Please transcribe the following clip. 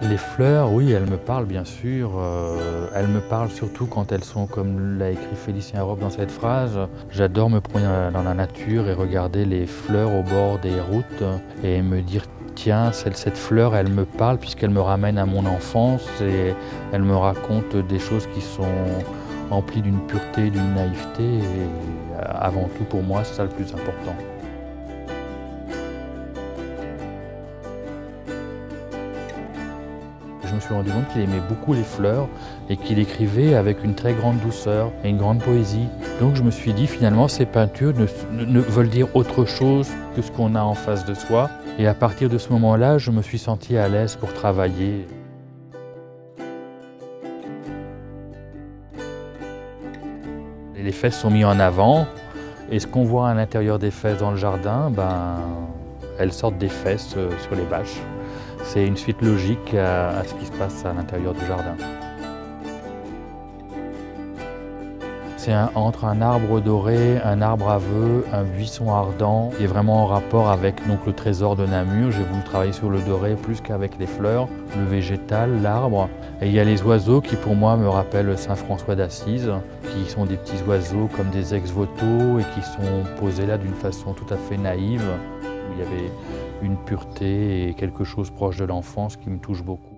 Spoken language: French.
Les fleurs, oui, elles me parlent bien sûr. Elles me parlent surtout quand elles sont, comme l'a écrit Félicien Robe dans cette phrase. J'adore me promener dans la nature et regarder les fleurs au bord des routes et me dire tiens, cette fleur, elle me parle puisqu'elle me ramène à mon enfance et elle me raconte des choses qui sont emplies d'une pureté, d'une naïveté. Et avant tout, pour moi, c'est ça le plus important. Je me suis rendu compte qu'il aimait beaucoup les fleurs et qu'il écrivait avec une très grande douceur et une grande poésie. Donc je me suis dit finalement ces peintures ne veulent dire autre chose que ce qu'on a en face de soi. Et à partir de ce moment-là, je me suis senti à l'aise pour travailler. Les fesses sont mises en avant et ce qu'on voit à l'intérieur des fesses dans le jardin, elles sortent des fesses sur les bâches. C'est une suite logique à ce qui se passe à l'intérieur du jardin. C'est entre un arbre doré, un arbre à vœux, un buisson ardent, qui est vraiment en rapport avec le trésor de Namur. J'ai voulu travailler sur le doré plus qu'avec les fleurs, le végétal, l'arbre. Et il y a les oiseaux qui pour moi me rappellent Saint François d'Assise, qui sont des petits oiseaux comme des ex-voto et qui sont posés là d'une façon tout à fait naïve, où il y avait une pureté et quelque chose proche de l'enfance qui me touche beaucoup.